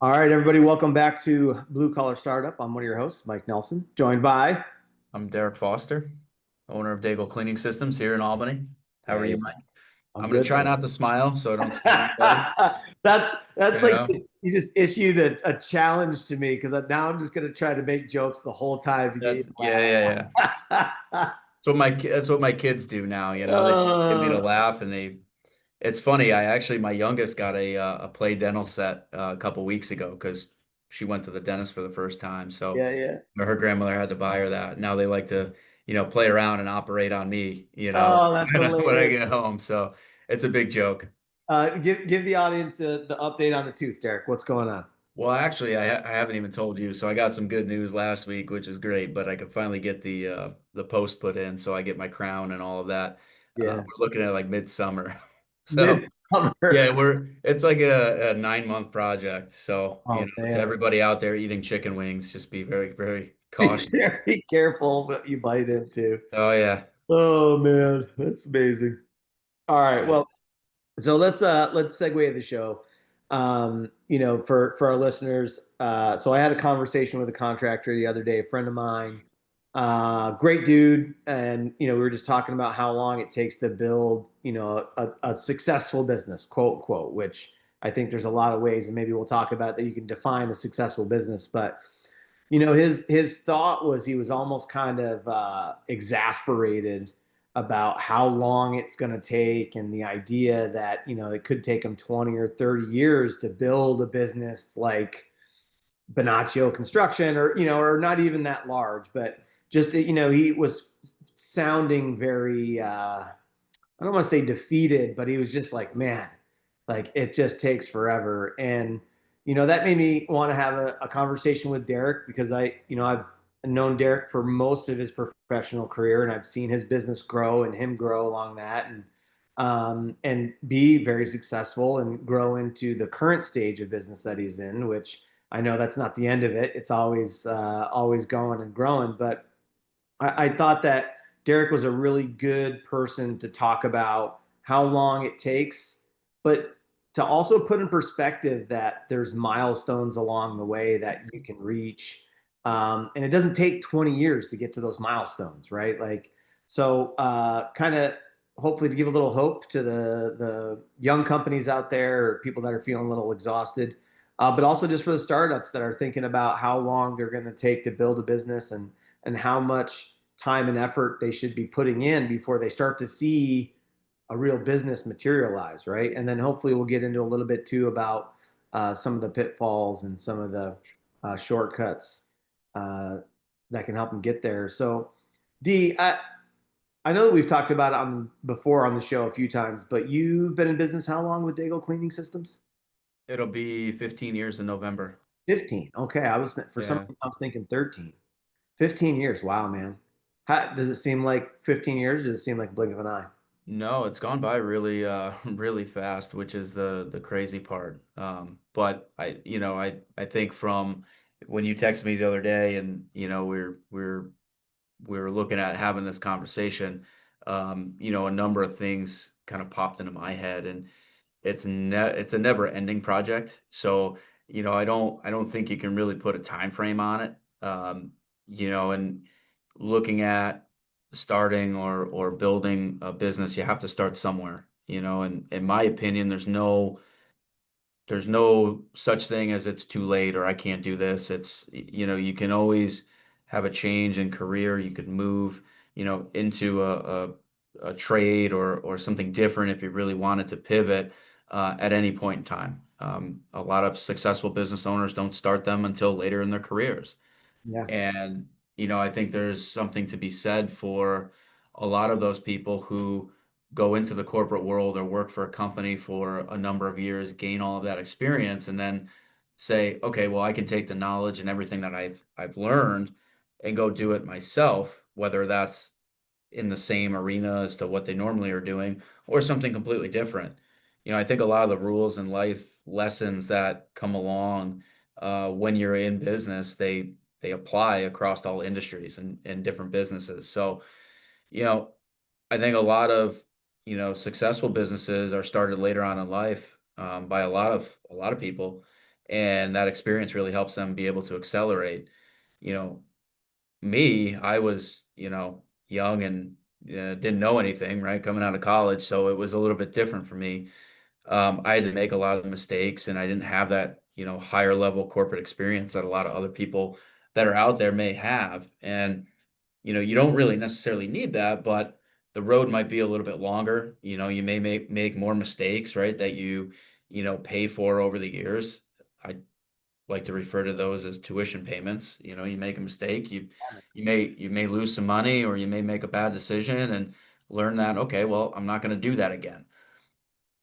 All right, everybody, welcome back to Blue Collar Startup. I'm one of your hosts, Mike Nelson, joined by. I'm Derek Foster, owner of Daigle Cleaning Systems here in Albany. How are Hey, you, Mike? I'm I'm going to good, try thanks. not to smile so I don't scare anybody. That's You like know, you just issued a challenge to me because now I'm just going to try to make jokes the whole time to get you that's to yeah, yeah, yeah. laugh. That's what my kids do now. They just get me to Uh, laugh, and It's funny. My youngest got a play dental set a couple weeks ago because she went to the dentist for the first time. So yeah, yeah. her grandmother had to buy her that. Now they like to play around and operate on me. Oh, that's When I hilarious. get home. So it's a big joke. Give the audience the update on the tooth, Derek. What's going on? Well, actually, I haven't even told you. So I got some good news last week, which is great. But I could finally get the post put in, so I get my crown and all of that. Yeah, We're looking at like midsummer. So midsummer. yeah, it's like a 9 month project. So Oh to man. everybody out there eating chicken wings, just be very very Be cautious. very careful what you bite into. Oh yeah, Oh man, that's amazing. All right, well, so let's segue the show. For our listeners, so I had a conversation with a contractor the other day, a friend of mine, great dude, and we were just talking about how long it takes to build, a successful business, quote unquote, which I think there's a lot of ways, and maybe we'll talk about it, that you can define a successful business, but his thought was he was almost kind of exasperated about how long it's going to take and the idea that it could take him 20 or 30 years to build a business like Bonaccio Construction, or not even that large, but just he was sounding very I don't want to say defeated, but he was just like, man, like it just takes forever. And, that made me want to have a conversation with Derek because I've known Derek for most of his professional career and I've seen his business grow and him grow along that and be very successful and grow into the current stage of business that he's in, which I know that's not the end of it. It's always going and growing, but I thought that Derek was a really good person to talk about how long it takes, but to also put in perspective that there's milestones along the way that you can reach. And it doesn't take 20 years to get to those milestones, right? Like, so kind of hopefully to give a little hope to the young companies out there or people that are feeling a little exhausted, but also just for the startups that are thinking about how long they're going to take to build a business and how much time and effort they should be putting in before they start to see a real business materialize, right? And then hopefully we'll get into a little bit too about some of the pitfalls and some of the shortcuts uh, that can help them get there. So, D, I know that we've talked about it on before on the show a few times, but you've been in business how long with Daigle Cleaning Systems? it'll be 15 years in November. 15. Okay, I was for some Yeah. reason I was thinking 13. 15 years. Wow, man. Does it seem like 15 years? Or does it seem like a blink of an eye? No, it's gone by really really fast, which is the crazy part. But I think from when you texted me the other day and we were looking at having this conversation, a number of things kind of popped into my head, and it's a never ending project. So, I don't think you can really put a time frame on it. And looking at starting or building a business, you have to start somewhere, and in my opinion, there's no such thing as it's too late or I can't do this. You can always have a change in career. You could move, into a trade or something different if you really wanted to pivot at any point in time. A lot of successful business owners don't start them until later in their careers. Yeah. And, I think there's something to be said for a lot of those people who go into the corporate world or work for a company for a number of years, gain all of that experience, and then say, okay, well, I can take the knowledge and everything that I've learned and go do it myself, whether that's in the same arena as to what they normally are doing or something completely different. I think a lot of the rules and life lessons that come along when you're in business, they apply across all industries and different businesses. So, you know, I think a lot of, successful businesses are started later on in life by a lot of people. and that experience really helps them be able to accelerate. You know, me, I was, young and didn't know anything, right? Coming out of college. So it was a little bit different for me. I had to make a lot of mistakes and I didn't have that, higher level corporate experience that a lot of other people that are out there may have. And, you don't really necessarily need that, but the road might be a little bit longer. You may make more mistakes, right? That pay for over the years. I like to refer to those as tuition payments. You make a mistake, you may lose some money or you may make a bad decision and learn that, okay, well, I'm not going to do that again.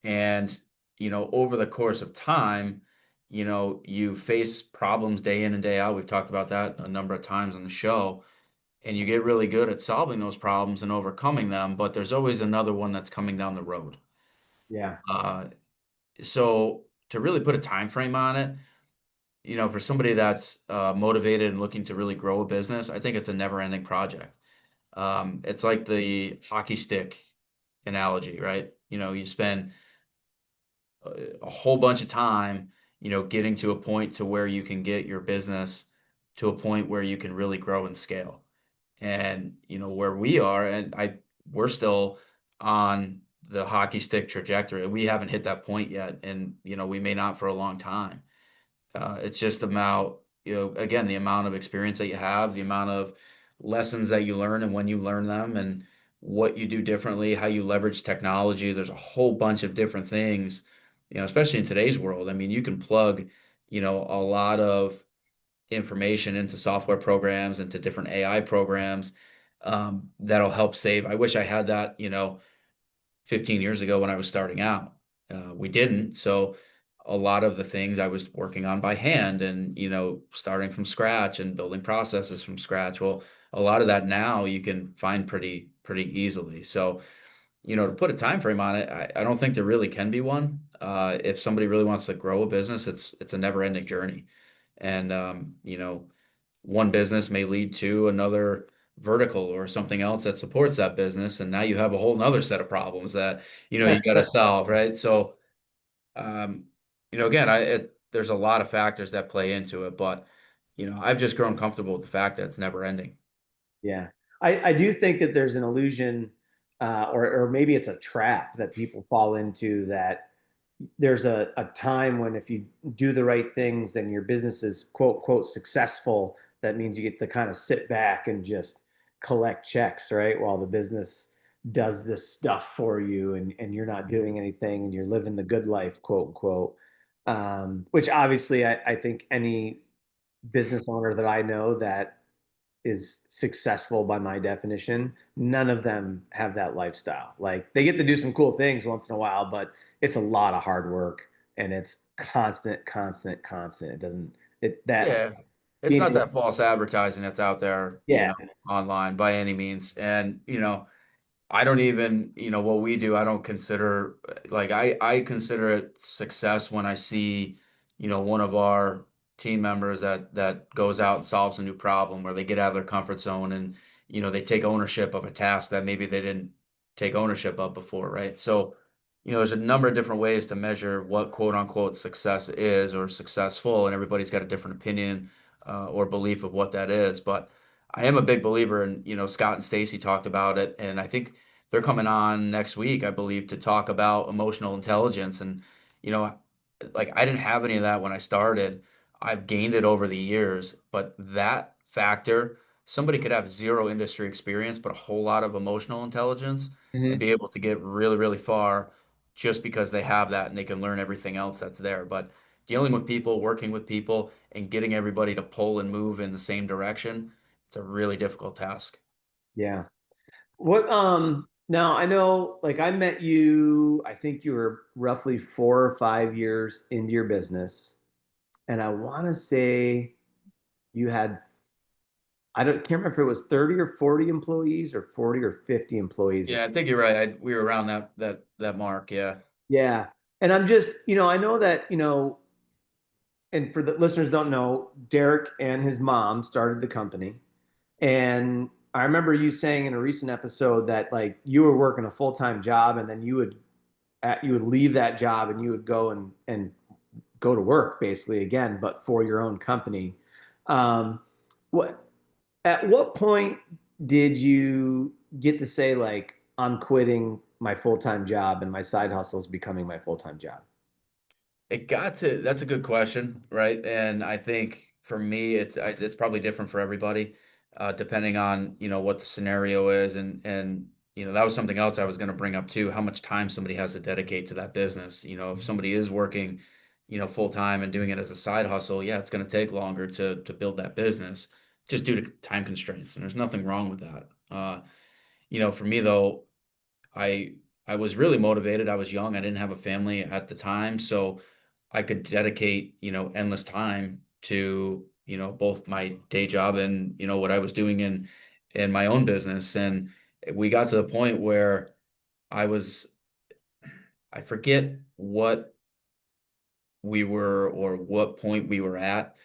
And, over the course of time, you face problems day in and day out. We've talked about that a number of times on the show, and you get really good at solving those problems and overcoming them, but there's always another one that's coming down the road. Yeah. Uh, so to really put a time frame on it, for somebody that's motivated and looking to really grow a business, I think it's a never-ending project. It's like the hockey stick analogy, right? You spend a whole bunch of time, getting to a point to where you can get your business to a point where you can really grow and scale. And, where we are, we're still on the hockey stick trajectory. We haven't hit that point yet, and, we may not for a long time. It's just about, again, the amount of experience that you have, the amount of lessons that you learn and when you learn them and what you do differently, how you leverage technology. There's a whole bunch of different things, especially in today's world. I mean, you can plug, a lot of information into software programs, into different AI programs, that'll help save. I wish I had that, 15 years ago when I was starting out. We didn't. So a lot of the things I was working on by hand and, starting from scratch and building processes from scratch. Well, a lot of that now you can find pretty easily. So, to put a time frame on it, I don't think there really can be one. If somebody really wants to grow a business, it's a never ending journey. And, one business may lead to another vertical or something else that supports that business. And now you have a whole nother set of problems that, you got to solve, right? So, um, again, there's a lot of factors that play into it, but, I've just grown comfortable with the fact that it's never ending. Yeah. I do think that there's an illusion, or maybe it's a trap that people fall into, that there's a time when if you do the right things and your business is quote, quote, successful, that means you get to kind of sit back and just collect checks, right? While the business does this stuff for you and you're not doing anything and you're living the good life, quote unquote. Which obviously I think any business owner that I know that is successful by my definition, none of them have that lifestyle. Like they get to do some cool things once in a while, but it's a lot of hard work and it's constant, constant, constant. It doesn't it that Yeah. It's being not able, that false advertising that's out there, yeah. online by any means. And, I don't even, what we do, I don't consider like I consider it success when I see, one of our team members that goes out and solves a new problem where they get out of their comfort zone and, they take ownership of a task that maybe they didn't take ownership of before, right? So, there's a number of different ways to measure what quote unquote success is or successful, and everybody's got a different opinion or belief of what that is. But I am a big believer in, Scott and Stacy talked about it, and I think they're coming on next week, I believe, to talk about emotional intelligence. And, you know, like I didn't have any of that when I started. I've gained it over the years, but that factor, somebody could have zero industry experience, but a whole lot of emotional intelligence and Mhm. be able to get really, really far just because they have that and they can learn everything else that's there. But dealing with people, working with people, and getting everybody to pull and move in the same direction, it's a really difficult task. Yeah. What now I know like I met you, I think you were roughly 4 or 5 years into your business. And I want to say you had I don't can't remember if it was 30 or 40 employees or 40 or 50 employees. Yeah, I think you're right. We were around that mark. Yeah. Yeah. And I'm just, I know that, and for the listeners don't know, Derek and his mom started the company. And I remember you saying in a recent episode that like you were working a full-time job and then you would leave that job and you would go and go to work basically again, but for your own company. Um, what at what point did you get to say like I'm quitting my full-time job and my side hustle is becoming my full-time job? It got to, that's a good question, right? And I think for me, it's probably different for everybody, depending on, what the scenario is. And, that was something else I was going to bring up too, how much time somebody has to dedicate to that business. If somebody is working, full time and doing it as a side hustle, yeah, it's going to take longer to build that business just due to time constraints. And there's nothing wrong with that. For me though, I I was really motivated. I was young. I didn't have a family at the time, so I could dedicate, endless time to, both my day job and, what I was doing in my own business. And we got to the point where I was, I forget what we were or what point we were at,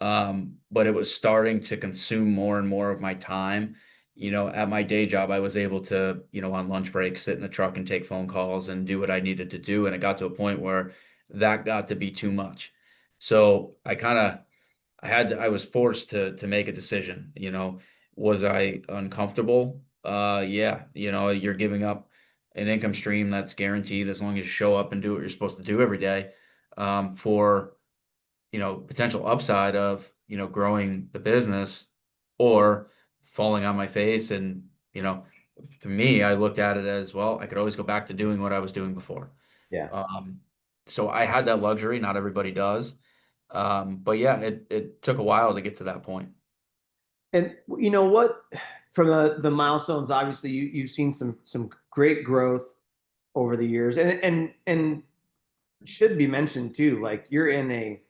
but it was starting to consume more and more of my time. At my day job, I was able to, on lunch breaks, sit in the truck and take phone calls and do what I needed to do. And it got to a point where that got to be too much. So I was forced to make a decision. Was I uncomfortable? Yeah, you're giving up an income stream that's guaranteed as long as you show up and do what you're supposed to do every day, for potential upside of, growing the business or falling on my face. And, to me, I looked at it as, well, I could always go back to doing what I was doing before. Yeah. Um, so I had that luxury. Not everybody does. But yeah, it took a while to get to that point. And you know what? From the milestones, obviously you've seen some great growth over the years, and should be mentioned too. Like you're in a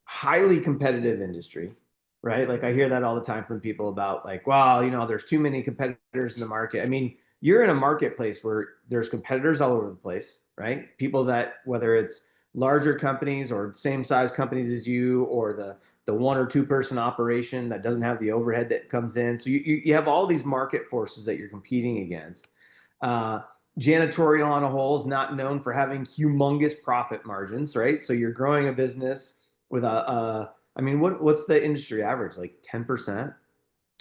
highly competitive industry, right? Like I hear that all the time from people about like, wow, there's too many competitors in the market. I mean, you're in a marketplace where there's competitors all over the place, right? People that whether it's larger companies or same size companies as you or the one or two person operation that doesn't have the overhead that comes in. So you have all these market forces that you're competing against. Uh, Janitorial on a whole is not known for having humongous profit margins, right? So you're growing a business with I mean, what's the industry average? Like 10%, Yeah,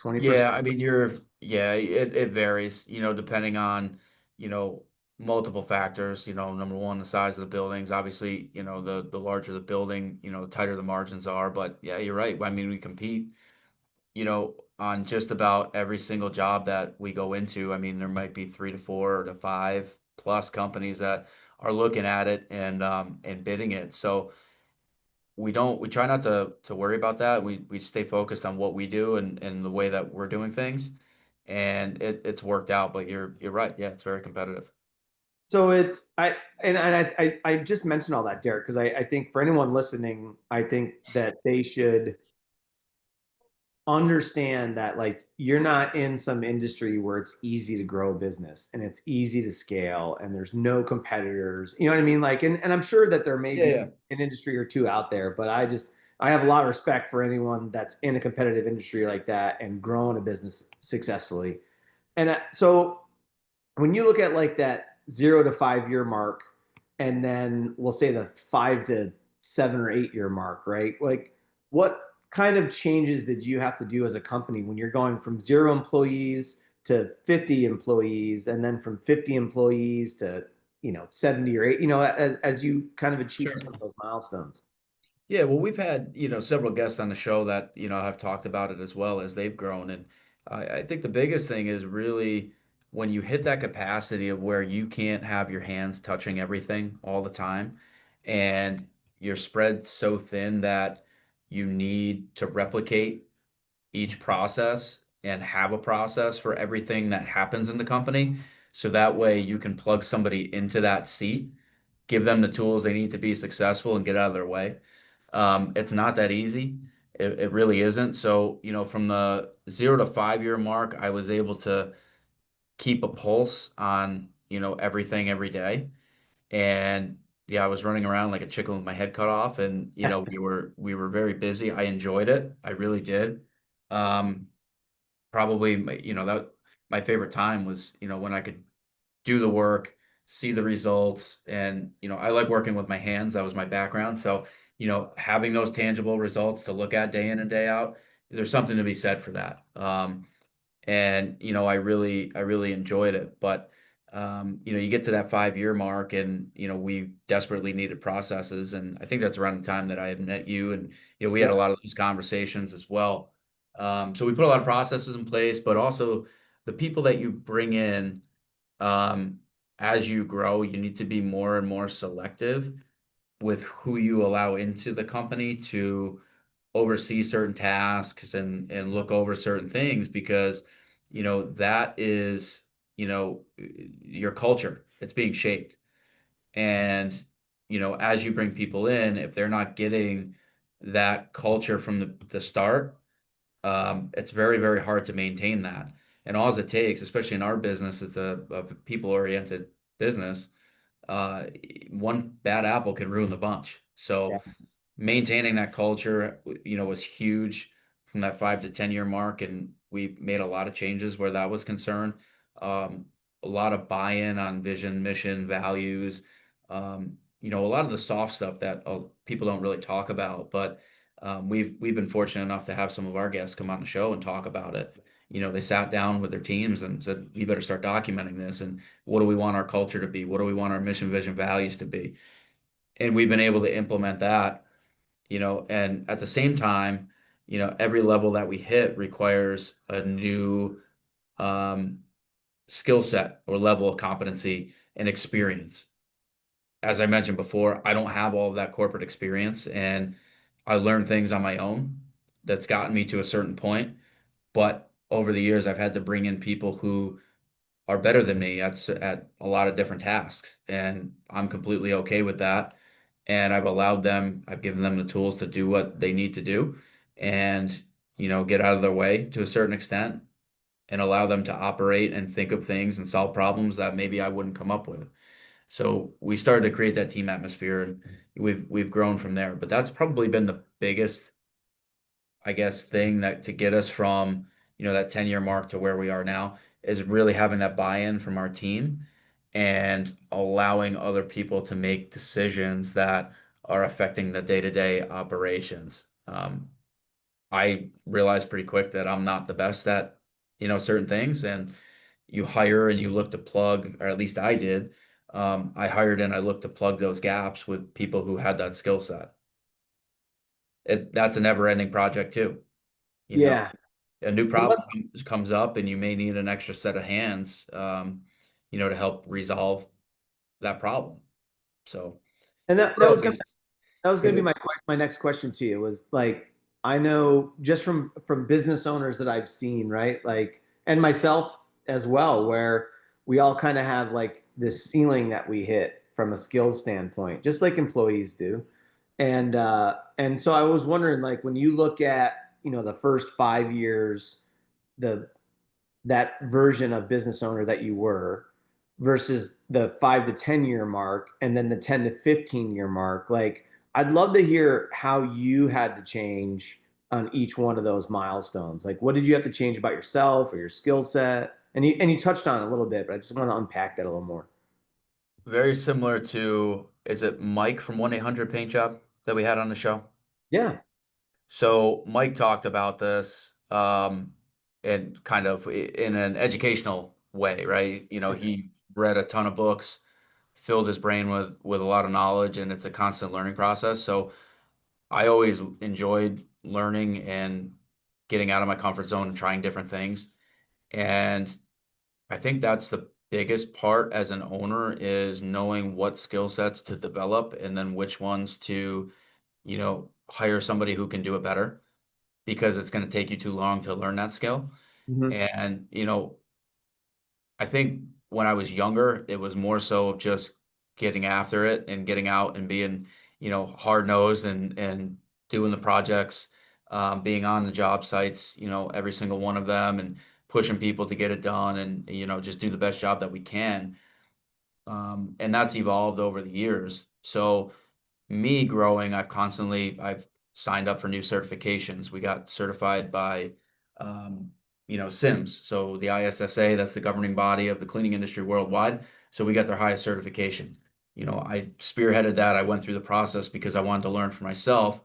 20%? I mean, yeah, it varies, depending on, you know, multiple factors. Number one, the size of the buildings. Obviously, the larger the building, the tighter the margins are. But yeah, you're right. I mean, we compete, on just about every single job that we go into. I mean, there might be 3 to 4 to 5 plus companies that are looking at it and bidding it. So we try not to worry about that. We stay focused on what we do and the way that we're doing things. And it's worked out, but you're right. Yeah, it's very competitive. So it's I just mentioned all that, Derek, because I think for anyone listening, I think that they should understand that like you're not in some industry where it's easy to grow a business and it's easy to scale and there's no competitors. You know what I mean? Like, and I'm sure that there may Yeah, be yeah. an industry or two out there, but I have a lot of respect for anyone that's in a competitive industry like that and growing a business successfully. And so when you look at like that 0 to 5 year mark, and then we'll say the 5 to 7 or 8 year mark, right? Like, what kind of changes did you have to do as a company when you're going from 0 employees to 50 employees, and then from 50 employees to 70 or 8? As you kind of achieve Sure. some of those milestones. Yeah, well, we've had, several guests on the show that, have talked about it as well as they've grown. And I think the biggest thing is really when you hit that capacity of where you can't have your hands touching everything all the time, and you're spread so thin that you need to replicate each process and have a process for everything that happens in the company. So that way you can plug somebody into that seat, give them the tools they need to be successful and get out of their way. It's not that easy. It really isn't. So, from the 0 to 5 year mark, I was able to keep a pulse on, everything every day. And yeah, I was running around like a chicken with my head cut off. And, we were very busy. I enjoyed it. I really did. Um, Probably, that my favorite time was, when I could do the work, see the results. And, I like working with my hands. That was my background. So, having those tangible results to look at day in and day out, there's something to be said for that. And I really enjoyed it. But you get to that 5 year mark, and we desperately needed processes, and I think that's around the time that I had met you, and we had a Yep. lot of those conversations as well. So we put a lot of processes in place, but also the people that you bring in, um, as you grow, you need to be more and more selective with who you allow into the company to oversee certain tasks and look over certain things, because that is your culture. It's being shaped. And as you bring people in, if they're not getting that culture from the start, it's very, very hard to maintain that. And all it takes, especially in our business, it's a people-oriented business. uh, One bad apple can ruin the bunch. Yeah. So maintaining that culture, was huge from that 5 to 10 year mark, and we made a lot of changes where that was concerned. Um, a lot of buy-in on vision, mission, values. A lot of the soft stuff that people don't really talk about, but we've been fortunate enough to have some of our guests come on the show and talk about it. They sat down with their teams and said, "We better start documenting this. And what do we want our culture to be? What do we want our mission, vision, values to be?" And we've been able to implement that. And at the same time, every level that we hit requires a new um, skill set or level of competency and experience. As I mentioned before, I don't have all of that corporate experience, and I learned things on my own that's gotten me to a certain point. But over the years, I've had to bring in people who are better than me at a lot of different tasks, and I'm completely okay with that. And I've given them the tools to do what they need to do, and get out of their way to a certain extent, and allow them to operate and think of things and solve problems that maybe I wouldn't come up with. So we started to create that team atmosphere, and we've grown from there. But that's probably been the biggest, I guess, thing that to get us from, that 10 year mark to where we are now, is really having that buy-in from our team and allowing other people to make decisions that are affecting the day-to-day operations. I realized pretty quick that I'm not the best at, certain things, and you hire and you look to plug, or at least I did. I hired and I looked to plug those gaps with people who had that skill set. That's a never-ending project too. You know, Yeah. a new It problem must, comes up, and you may need an extra set of hands, to help resolve that problem. So and we're always, that was going to be go my next question to you was like, I know just from business owners that I've seen, right? Like, and myself as well, where we all kind of have like this ceiling that we hit from a skills standpoint, just like employees do. And so I was wondering, like, when you look at, the first 5 years, the that version of business owner that you were versus the 5 to 10 year mark and then the 10 to 15 year mark, like, I'd love to hear how you had to change on each one of those milestones. Like, what did you have to change about yourself or your skill set? And you touched on it a little bit, but I just want to unpack that a little more. very similar to, is it Mike from 1-800 Paint Job that we had on the show? Yeah. So Mike talked about this, and kind of in an educational way, right? He read a ton of books, filled his brain with a lot of knowledge, and it's a constant learning process. So I always enjoyed learning and getting out of my comfort zone and trying different things. And I think that's the biggest part as an owner, is knowing what skill sets to develop and then which ones to, hire somebody who can do it better, because it's going to take you too long to learn that skill. Hmm. And, I think when I was younger, it was more so of just getting after it and getting out and being, hard nosed and doing the projects, being on the job sites, every single one of them, and pushing people to get it done, and, just do the best job that we can. And that's evolved over the years. So me growing, I've signed up for new certifications. We got certified by, SIMS, so the ISSA, that's the governing body of the cleaning industry worldwide. So we got their highest certification. I spearheaded that. I went through the process because I wanted to learn for myself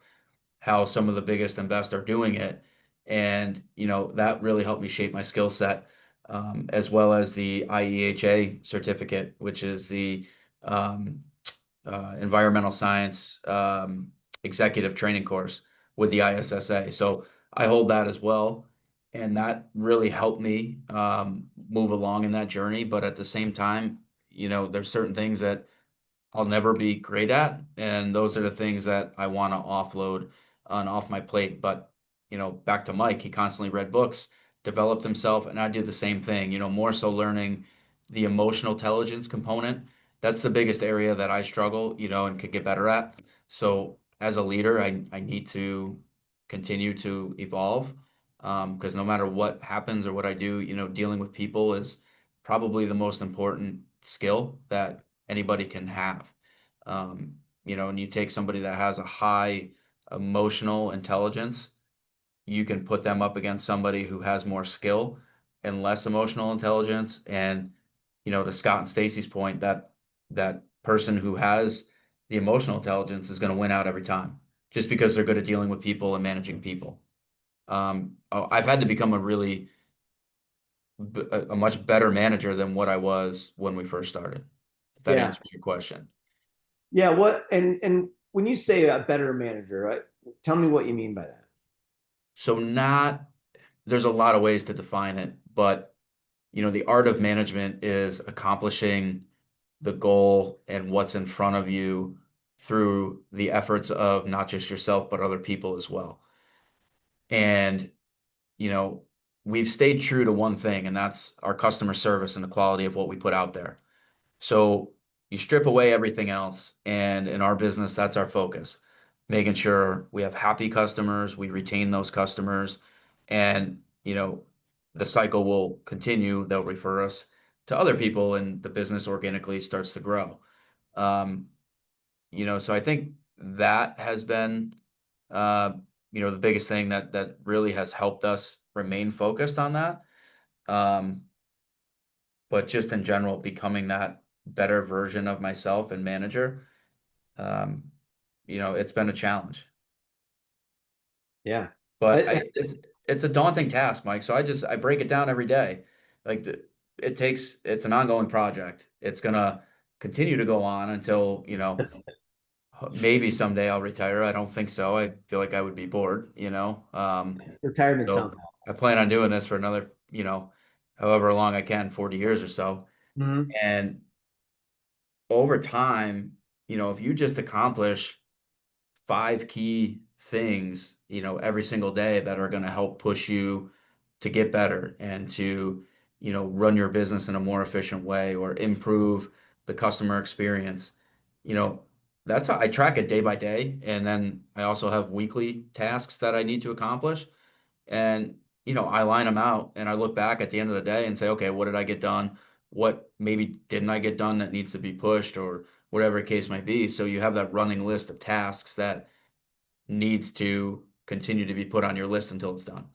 how some of the biggest and best are doing it. And, that really helped me shape my skill set, as well as the IEHA certificate, which is the um, environmental science executive training course with the ISSA. So I hold that as well. And that really helped me move along in that journey. But at the same time, there's certain things that I'll never be great at. And those are the things that I want to offload on off my plate. But, back to Mike, he constantly read books, developed himself, and I did the same thing, more so learning the emotional intelligence component. That's the biggest area that I struggle, and could get better at. So as a leader, I need to continue to evolve. Because no matter what happens or what I do, dealing with people is probably the most important skill that anybody can have. And you take somebody that has a high emotional intelligence, you can put them up against somebody who has more skill and less emotional intelligence. And, to Scott and Stacy's point, that person who has the emotional intelligence is going to win out every time just because they're good at dealing with people and managing people. I've had to become a much better manager than what I was when we first started, if that Yeah. answers your question. Yeah. And when you say a better manager, right, tell me what you mean by that. So there's a lot of ways to define it, but the art of management is accomplishing the goal and what's in front of you through the efforts of not just yourself, but other people as well. And, you know, we've stayed true to one thing, and that's our customer service and the quality of what we put out there. So you strip away everything else, and in our business, that's our focus, making sure we have happy customers, we retain those customers, and the cycle will continue. They'll refer us to other people, and the business organically starts to grow. Um, so I think that has been, uh, the biggest thing that really has helped us remain focused on that. Um, but just in general, becoming that better version of myself and manager, um, it's been a challenge. Yeah. But I, it's a daunting task, Mike. So I break it down every day. Like it's an ongoing project. It's gonna continue to go on until, maybe someday I'll retire. I don't think so. I feel like I would be bored. retirement sounds So awful. I plan on doing this for another, however long I can, 40 years or so. Mhm. And over time, if you just accomplish five key things, every single day that are going to help push you to get better and to, run your business in a more efficient way or improve the customer experience, you know, that's how I track it day by day. And then I also have weekly tasks that I need to accomplish. And, I line them out and I look back at the end of the day and say, okay, what did I get done? What maybe didn't I get done that needs to be pushed or whatever the case might be. So you have that running list of tasks that needs to continue to be put on your list until it's done.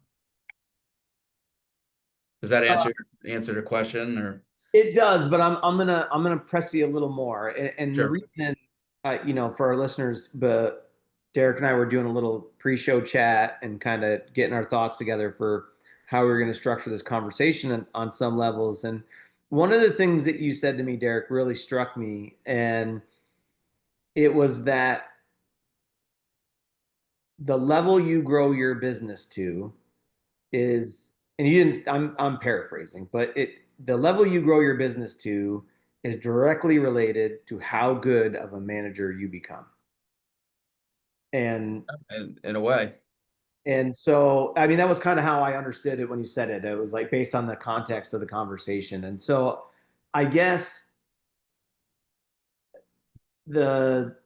Does that Uh, answer the question or? it does, but I'm gonna press you a little more. And the Sure. reason, for our listeners, but Derek and I were doing a little pre-show chat and kind of getting our thoughts together for how we were going to structure this conversation on some levels. And one of the things that you said to me, Derek, really struck me, and it was that the level you grow your business to is, and you didn't, I'm paraphrasing, but the level you grow your business to is directly related to how good of a manager you become. And In a way. so I mean that was kind of how I understood it when you said it. It was like based on the context of the conversation. And so I guess the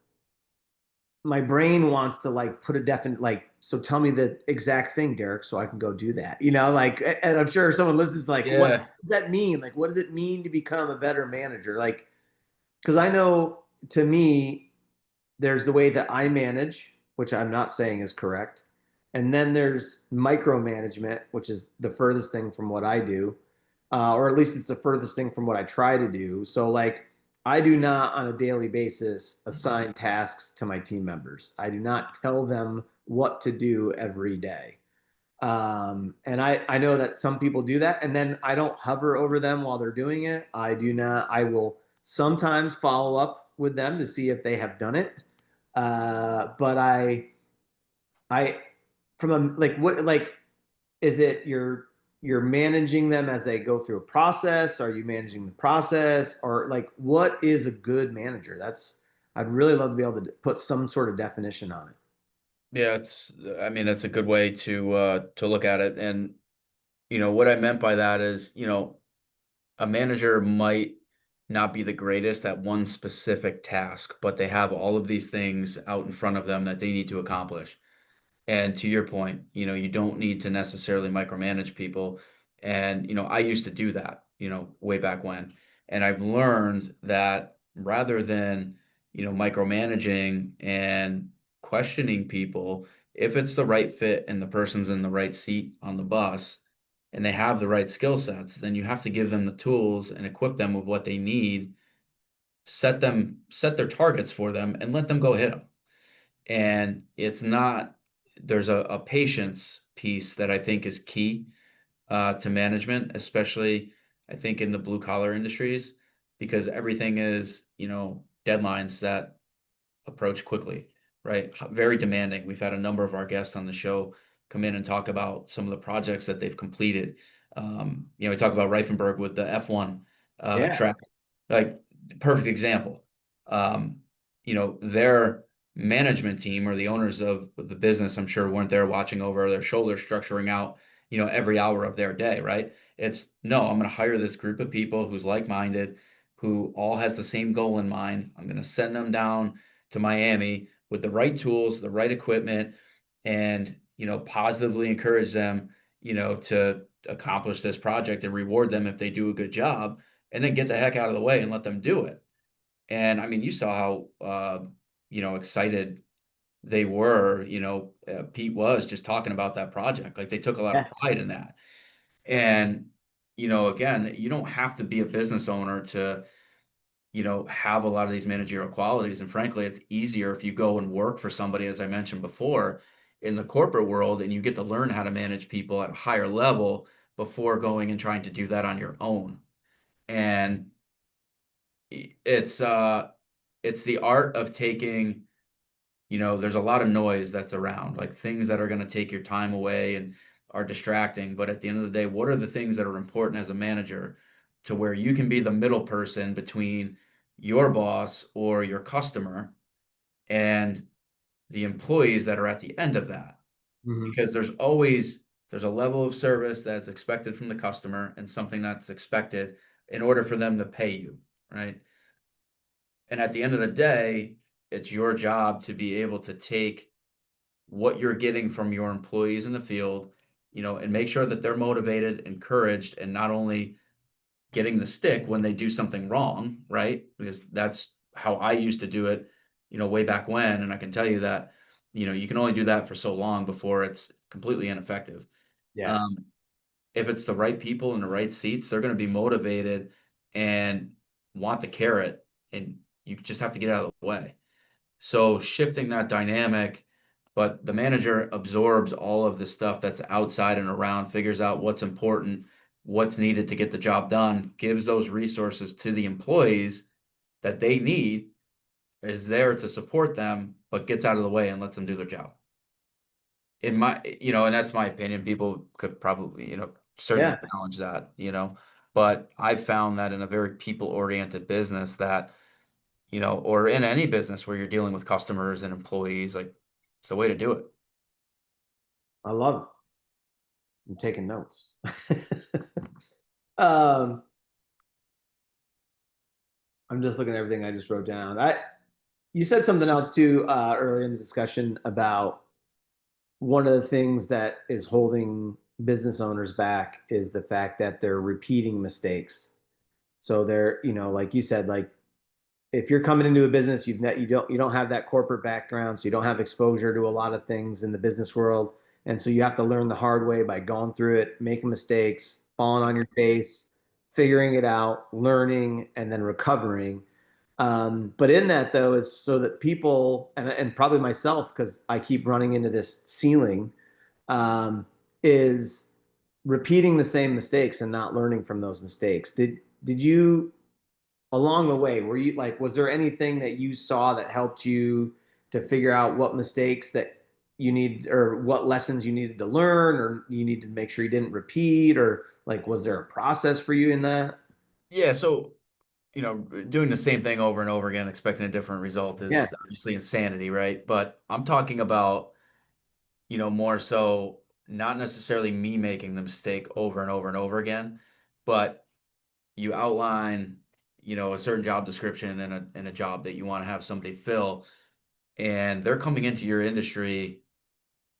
my brain wants to like put a definite, like, so tell me the exact thing, Derek, so I can go do that, like, and I'm sure someone listens like, what Yeah. does that mean? Like, what does it mean to become a better manager? Like, because I know, to me, there's the way that I manage, which I'm not saying is correct, and then there's micromanagement, which is the furthest thing from what I do, or at least it's the furthest thing from what I try to do. So like I do not on a daily basis assign tasks to my team members. I do not tell them what to do every day. And I know that some people do that, and then I don't hover over them while they're doing it. I do not. I will sometimes follow up with them to see if they have done it. But I, from a like what like is it you're managing them as they go through a process? Are you managing the process, or like what is a good manager? I'd really love to be able to put some sort of definition on it. Yeah, I mean, that's a good way to look at it. And, what I meant by that is, a manager might not be the greatest at one specific task, but they have all of these things out in front of them that they need to accomplish. And to your point, you don't need to necessarily micromanage people. And, I used to do that, way back when. And I've learned that rather than, micromanaging and questioning people, if it's the right fit and the person's in the right seat on the bus and they have the right skill sets, then you have to give them the tools and equip them with what they need, set their targets for them and let them go hit them. And there's a patience piece that I think is key to management, especially I think in the blue collar industries, because everything is, deadlines that approach quickly, right? Very demanding. We've had a number of our guests on the show come in and talk about some of the projects that they've completed. We talk about Reifenberg with the F1 Yeah. track, like perfect example. Their management team or the owners of the business, I'm sure, weren't there watching over their shoulder, structuring out, every hour of their day, right? It's no, I'm going to hire this group of people who's like-minded, who all has the same goal in mind. I'm going to send them down to Miami with the right tools, the right equipment, and positively encourage them, to accomplish this project and reward them if they do a good job, and then get the heck out of the way and let them do it. And I mean, you saw how excited they were. Pete was just talking about that project. Like they took a lot of Yeah. pride in that. And again, you don't have to be a business owner to have a lot of these managerial qualities. And frankly, it's easier if you go and work for somebody, as I mentioned before, in the corporate world, and you get to learn how to manage people at a higher level before going and trying to do that on your own. And it's it's the art of taking, there's a lot of noise that's around, like things that are going to take your time away and are distracting. But at the end of the day, what are the things that are important as a manager to where you can be the middle person between your boss or your customer and the employees that are at the end of that? Mhm. Because there's a level of service that's expected from the customer and something that's expected in order for them to pay you, right? And at the end of the day, it's your job to be able to take what you're getting from your employees in the field, and make sure that they're motivated, encouraged, and not only getting the stick when they do something wrong, right? Because that's how I used to do it, way back when. And I can tell you that, you can only do that for so long before it's completely ineffective. Yeah. Um, if it's the right people in the right seats, they're going to be motivated and want the carrot, and you just have to get out of the way. So shifting that dynamic, but the manager absorbs all of the stuff that's outside and around, figures out what's important, what's needed to get the job done, gives those resources to the employees that they need, is there to support them, but gets out of the way and lets them do their job. And that's my opinion. People could probably, certainly Yeah. challenge that, but I've found that in a very people-oriented business that or in any business where you're dealing with customers and employees, like it's the way to do it. I love it. I'm taking notes. um, I'm just looking at everything I just wrote down. You said something else too earlier in the discussion about one of the things that is holding business owners back is the fact that they're repeating mistakes. So they're, like you said, like if you're coming into a business, you don't have that corporate background, so you don't have exposure to a lot of things in the business world, and so you have to learn the hard way by going through it, making mistakes, falling on your face, figuring it out, learning, and then recovering. But in that though is so that people and probably myself, because I keep running into this ceiling, um, is repeating the same mistakes and not learning from those mistakes. Did you along the way, were you like, was there anything that you saw that helped you to figure out what mistakes that you need or what lessons you needed to learn or you need to make sure you didn't repeat or like was there a process for you in that? Yeah, so doing the same thing over and over again, expecting a different result Yeah. is obviously insanity, right? But I'm talking about, more so not necessarily me making the mistake over and over and over again, but you outline, a certain job description and a job that you want to have somebody fill, and they're coming into your industry,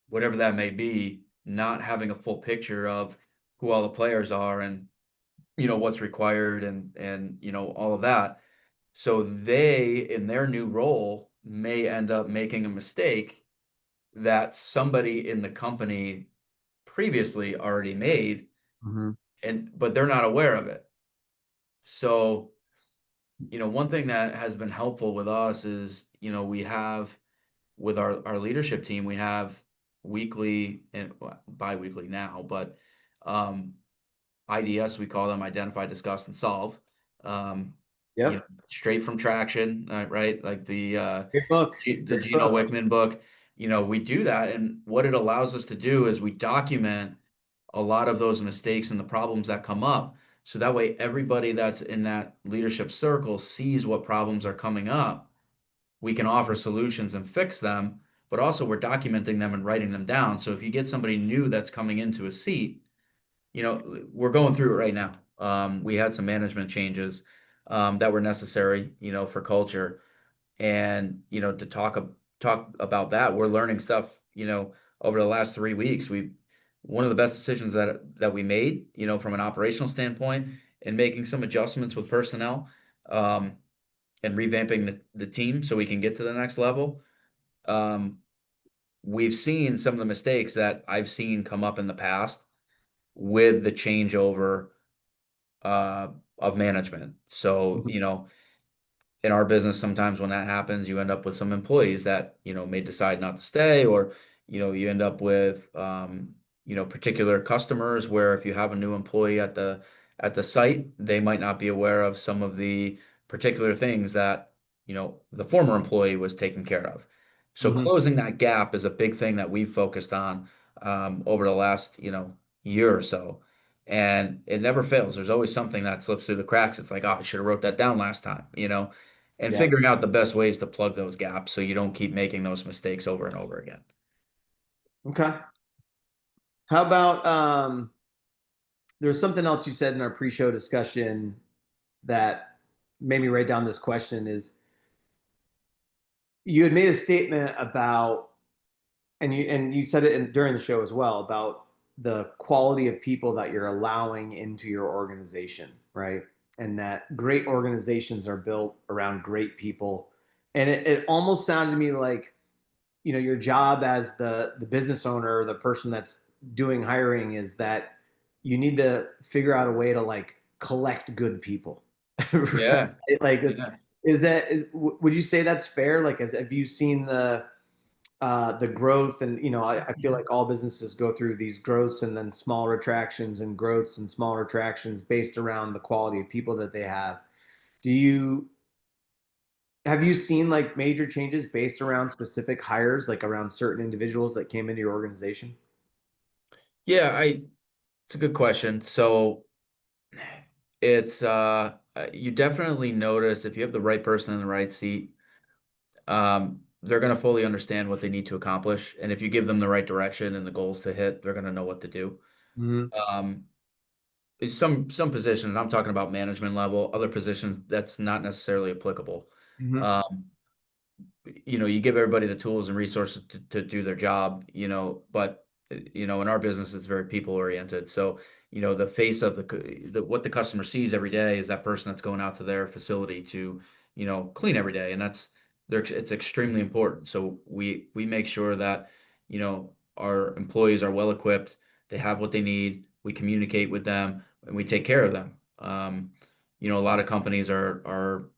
whatever that may be, not having a full picture of who all the players are and what's required and all of that. So they, in their new role, may end up making a mistake that somebody in the company previously already made, Mm-hmm. and but they're not aware of it. So, one thing that has been helpful with us is, we have with our leadership team, we have weekly and well, bi-weekly now, but um, IDS, we call them identify, discuss, and solve. Um, Yep. straight from traction, right? Like Great book. the Great Gino book. Wickman book. We do that, and what it allows us to do is we document a lot of those mistakes and the problems that come up. So that way, everybody that's in that leadership circle sees what problems are coming up. We can offer solutions and fix them, but also we're documenting them and writing them down. So if you get somebody new that's coming into a seat, we're going through it right now. We had some management changes that were necessary, for culture, and to talk about that, we're learning stuff, over the last 3 weeks. We One of the best decisions that we made, from an operational standpoint, and making some adjustments with personnel, um, and revamping the team so we can get to the next level. Um, we've seen some of the mistakes that I've seen come up in the past with the changeover uh, of management. So, Mhm. in our business, sometimes when that happens, you end up with some employees that, may decide not to stay, or, you end up with, particular customers where if you have a new employee at the site, they might not be aware of some of the particular things that, the former employee was taking care of. So Mhm. closing that gap is a big thing that we've focused on over the last, year or so. And it never fails. There's always something that slips through the cracks. It's like, oh, I should have wrote that down last time, and Yeah. figuring out the best ways to plug those gaps so you don't keep making those mistakes over and over again. Okay. How about there's something else you said in our pre-show discussion that made me write down this question is you had made a statement about and you said it during the show as well about the quality of people that you're allowing into your organization, right? And that great organizations are built around great people. And it almost sounded to me like, your job as the business owner or the person that's doing hiring is that you need to figure out a way to like collect good people. Right? Yeah, Like it's yeah. would you say that's fair? Like have you seen the growth and I feel like all businesses go through these growths and then small retractions and growths and small retractions based around the quality of people that they have. Do you have you seen like major changes based around specific hires, like around certain individuals that came into your organization? Yeah, it's a good question. So it's you definitely notice if you have the right person in the right seat, they're going to fully understand what they need to accomplish. And if you give them the right direction and the goals to hit, they're going to know what to do. Hmm. Um, some positions, I'm talking about management level, other positions that's not necessarily applicable. Hmm. Um, you give everybody the tools and resources to do their job, but in our business, it's very people oriented. So, the face of what the customer sees every day is that person that's going out to their facility to, clean every day. And it's extremely important. So we make sure that, our employees are well equipped, they have what they need, we communicate with them, and we take care of them. A lot of companies are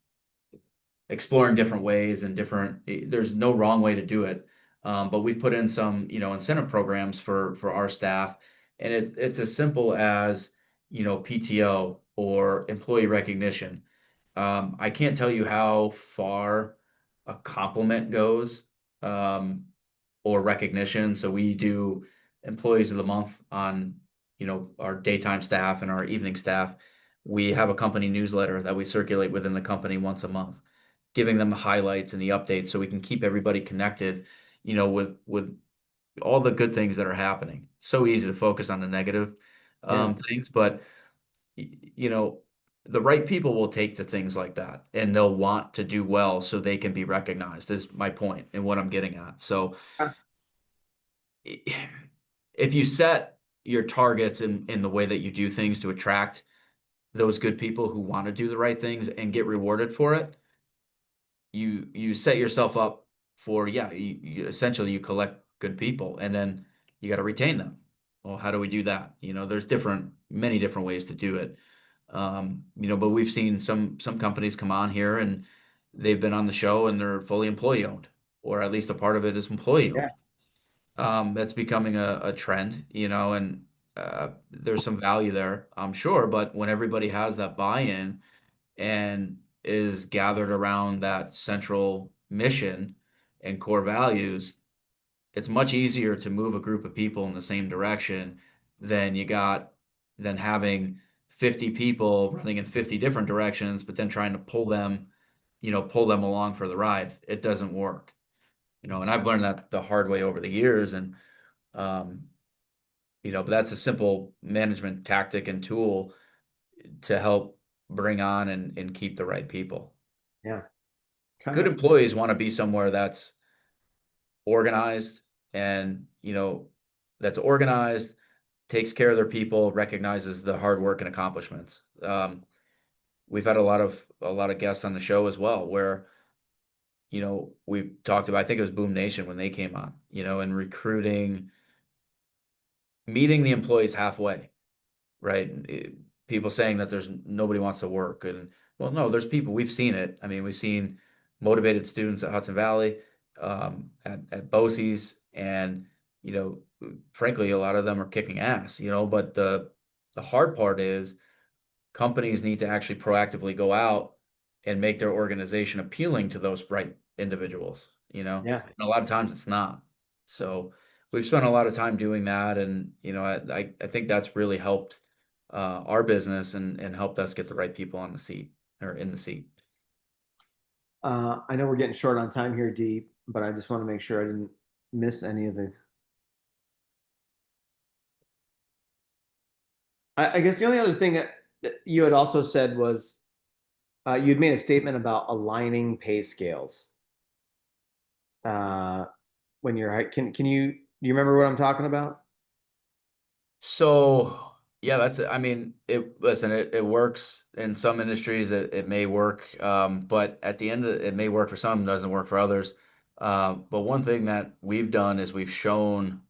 exploring different ways and different, there's no wrong way to do it. But we put in some, incentive programs for our staff, and it's as simple as, PTO or employee recognition. I can't tell you how far a compliment goes, um, or recognition. So we do employees of the month on, our daytime staff and our evening staff. We have a company newsletter that we circulate within the company once a month, giving them the highlights and the updates so we can keep everybody connected, with all the good things that are happening. So easy to focus on the negative Yeah. things, but you know, the right people will take to things like that and they'll want to do well so they can be recognized, is my point and what I'm getting at. So Uh, if you set your targets in the way that you do things to attract those good people who want to do the right things and get rewarded for it, you set yourself up for, yeah, you essentially you collect good people and then you got to retain them. Well, how do we do that? There's many different ways to do it. But we've seen some companies come on here and they've been on the show and they're fully employee owned, or at least a part of it is employee yeah. owned. That's becoming a trend, and there's some value there, I'm sure. But when everybody has that buy-in and is gathered around that central mission and core values, it's much easier to move a group of people in the same direction than than having 50 people running in 50 different directions, but then trying to pull them along for the ride. It doesn't work, and I've learned that the hard way over the years. And, um, but that's a simple management tactic and tool to help bring on and keep the right people. Yeah. Good Okay. employees want to be somewhere that's organized and, that's organized, takes care of their people, recognizes the hard work and accomplishments. We've had a lot of guests on the show as well, where, we've talked about, I think it was Boom Nation when they came on, and recruiting, meeting the employees halfway, right? People saying that there's nobody wants to work, and well, no, there's people. We've seen it. I mean, we've seen motivated students at Hudson Valley, at BOCES, and frankly, a lot of them are kicking ass. But the hard part is companies need to actually proactively go out and make their organization appealing to those right individuals, Yeah. and a lot of times it's not. So we've spent a lot of time doing that, and I think that's really helped our business and helped us get the right people on the seat or in the seat. I know we're getting short on time here, Dee, but I just want to make sure I didn't miss any of the. I guess the only other thing that you had also said was you'd made a statement about aligning pay scales. Uh, when you're can you do you remember what I'm talking about? So yeah, I mean, it works in some industries. It may work, but at the end it may work for some, doesn't work for others. But one thing that we've done is we've shown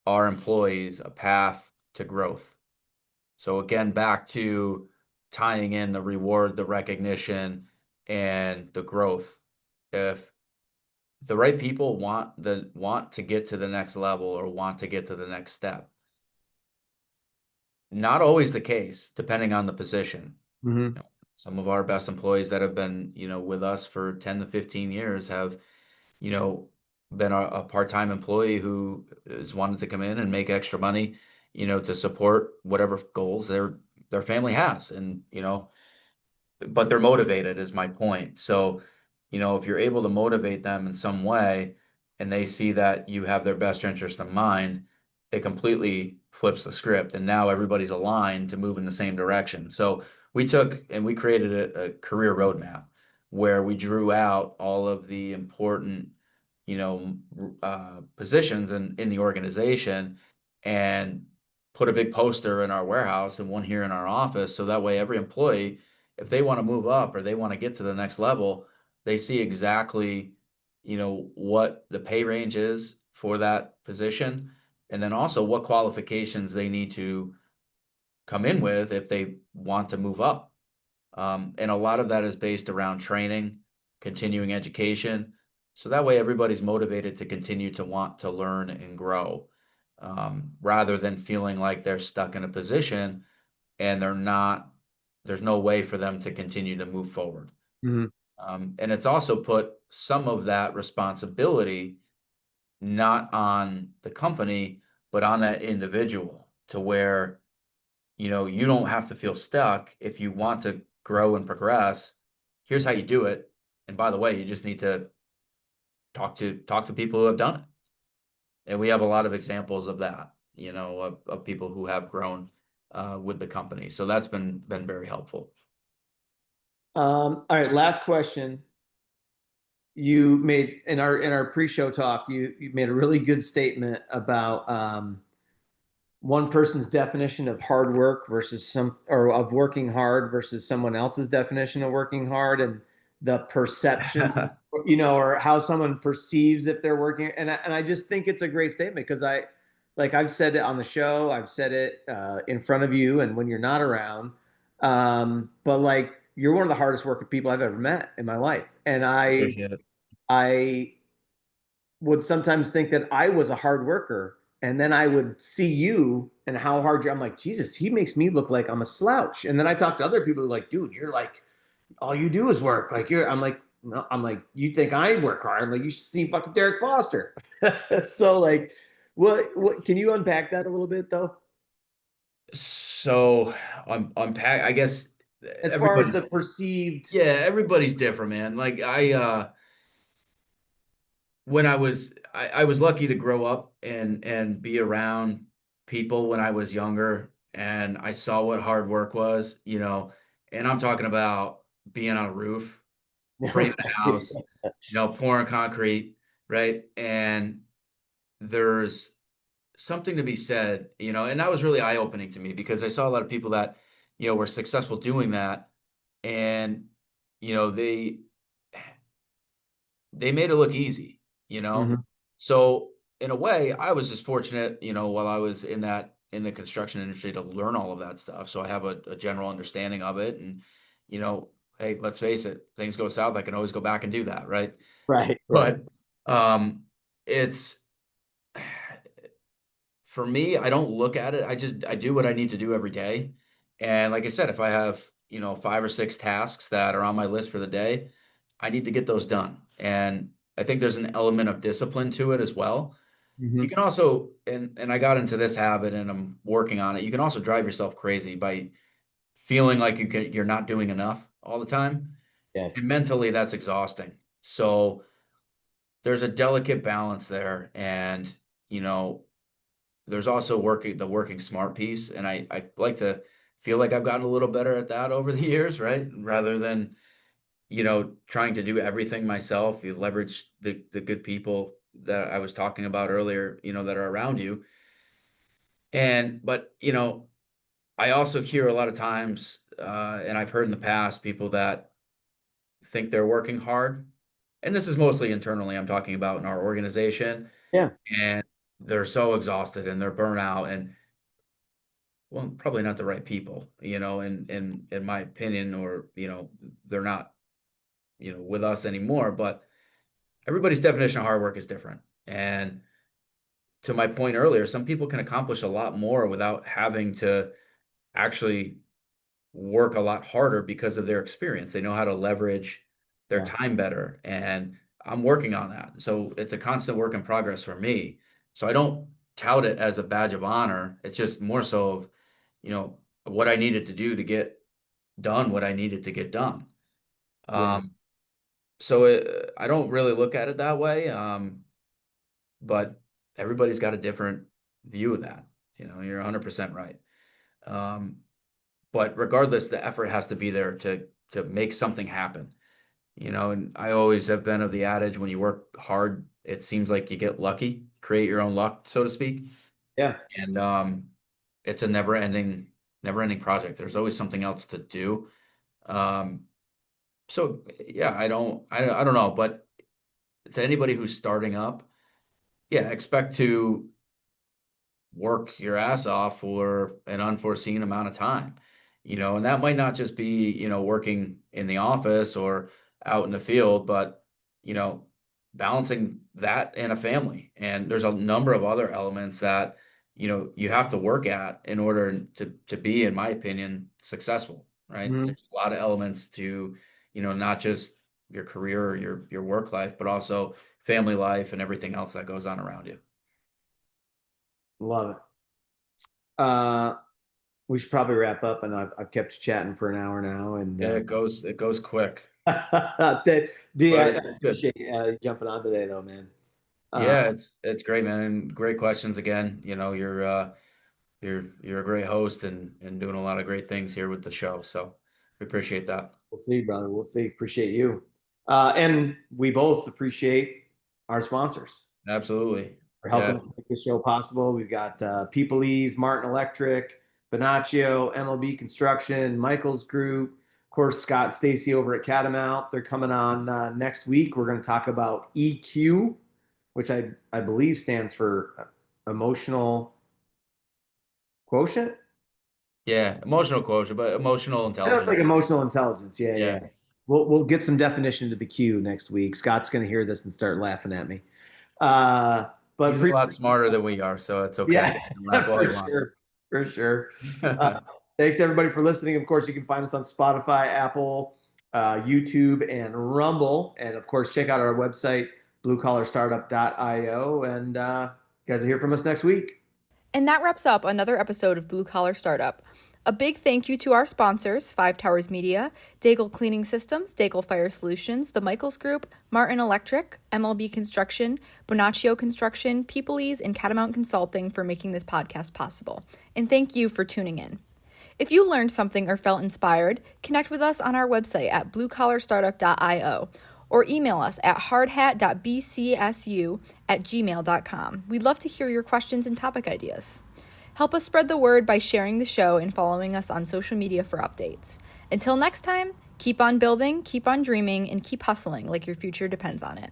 our employees a path to growth. So again, back to tying in the reward, the recognition, and the growth. If the right people want to get to the next level or want to get to the next step, not always the case, depending on the position. Hmm. Some of our best employees that have been, with us for 10 to 15 years have, you know, been a part-time employee who has wanted to come in and make extra money, to support whatever goals their family has. And, but they're motivated is my point. So, if you're able to motivate them in some way and they see that you have their best interest in mind, it completely flips the script. And now everybody's aligned to move in the same direction. So we took and we created a career roadmap where we drew out all of the important, positions in the organization and put a big poster in our warehouse and one here in our office. So that way every employee, if they want to move up or they want to get to the next level, they see exactly, what the pay range is for that position, and then also what qualifications they need to come in with if they want to move up. And a lot of that is based around training, continuing education. So that way everybody's motivated to continue to want to learn and grow, rather than feeling like they're stuck in a position and there's no way for them to continue to move forward. Mhm. And it's also put some of that responsibility not on the company, but on that individual to where, you don't have to feel stuck. If you want to grow and progress, here's how you do it. And by the way, you just need to talk to people who have done it. And we have a lot of examples of that, of people who have grown with the company. So that's been very helpful. All right, last question. You made in our pre-show talk, you made a really good statement about one person's definition of hard work versus or of working hard versus someone else's definition of working hard, and the perception, or how someone perceives if they're working. And I just think it's a great statement because I've said it on the show, I've said it in front of you, and when you're not around. But like you're one of the hardest working people I've ever met in my life, and Appreciate it. I would sometimes think that I was a hard worker. And then I would see you and how hard I'm like, Jesus, he makes me look like I'm a slouch. And then I talk to other people who are like, dude, you're like, all you do is work. Like I'm like, no, I'm like, you think I work hard? I'm like, you should see fucking Derek Foster. So like, what can you unpack that a little bit though? So unpack, I guess As far as everybody's, the perceived, yeah, everybody's different, man. Like when I was lucky to grow up and be around people when I was younger, and I saw what hard work was, and I'm talking about being on a roof, framing a house, pouring concrete, right? And there's something to be said, and that was really eye-opening to me because I saw a lot of people that, were successful doing that, and you know, they they made it look easy, you know? Mhm. So in a way, I was just fortunate, while I was in the construction industry to learn all of that stuff. So I have a general understanding of it. And, you know, hey, let's face it, things go south, I can always go back and do that, right? Right, right. But um it's for me, I don't look at it. I do what I need to do every day. And like I said, if I have, 5 or 6 tasks that are on my list for the day, I need to get those done. And I think there's an element of discipline to it as well. You Mhm. can also, and I got into this habit and I'm working on it. You can also drive yourself crazy by feeling like you're not doing enough all the time. Yes. And mentally that's exhausting. So there's a delicate balance there. And, you know, there's also working smart piece, and I like to feel like I've gotten a little better at that over the years, right? Rather than, trying to do everything myself. You leverage the good people that I was talking about earlier, that are around you. But, I also hear a lot of times, and I've heard in the past, people that think they're working hard, and this is mostly internally, I'm talking about in our organization, Yeah. and they're so exhausted and they're burnout, and well, probably not the right people, in my opinion, or, they're not, with us anymore. But everybody's definition of hard work is different. And to my point earlier, some people can accomplish a lot more without having to actually work a lot harder because of their experience. They know how to leverage their Yeah. time better. And I'm working on that. So it's a constant work in progress for me. So I don't tout it as a badge of honor. It's just more so of, what I needed to do to get done what I needed to get done. Yeah. Um, so I don't really look at it that way. But everybody's got a different view of that. You're 100% right. Um, but regardless, the effort has to be there to make something happen. And I always have been of the adage, when you work hard, it seems like you get lucky, create your own luck, so to speak. Yeah. And it's a never ending project. There's always something else to do. Um, so yeah, I don't know, but to anybody who's starting up, yeah, expect to work your ass off for an unforeseen amount of time, and that might not just be, working in the office or out in the field, but, you know, balancing that and a family. And there's a number of other elements that, you have to work at in order to be, in my opinion, successful, right? Mhm. There's a lot of elements to, not just your career or your work life, but also family life and everything else that goes on around you. Love it. Uh, we should probably wrap up, and I've kept you chatting for an hour now. And Yeah, it goes quick, D, I but it's good. appreciate you jumping on today, though, man. Uh, Yeah, it's great, man. And great questions again. You're a great host and doing a lot of great things here with the show. So we appreciate that. we'll see, brother. We'll see. Appreciate you. And we both appreciate our sponsors Absolutely. for helping Yeah. us make this show possible. We've got People Ease, Martin Electric, Bonaccio, MLB Construction, Michael's Group, of course, Scott and Stacy over at Catamount. They're coming on next week. We're going to talk about EQ, which I believe stands for emotional quotient. Yeah. Emotional quotient, but emotional I know it's like intelligence. emotional intelligence. Yeah, Yeah. yeah. We'll get some definition to the Q next week. Scott's going to hear this and start laughing at me. Uh, but He's a lot smarter than we are, so it's okay. yeah, Laugh all for you want. sure, for sure. Uh, thanks everybody for listening. Of course, you can find us on Spotify, Apple, YouTube, and Rumble. And of course, check out our website, bluecollarstartup.io. And you guys will hear from us next week. And that wraps up another episode of Blue Collar Startup. A big thank you to our sponsors, 5 Towers Media, Daigle Cleaning Systems, Daigle Fire Solutions, The Michaels Group, Martin Electric, MLB Construction, Bonaccio Construction, Peopleese, and Catamount Consulting for making this podcast possible. And thank you for tuning in. If you learned something or felt inspired, connect with us on our website at bluecollarstartup.io or email us at hardhat.bcsu@gmail.com. We'd love to hear your questions and topic ideas. Help us spread the word by sharing the show and following us on social media for updates. Until next time, keep on building, keep on dreaming, and keep hustling like your future depends on it.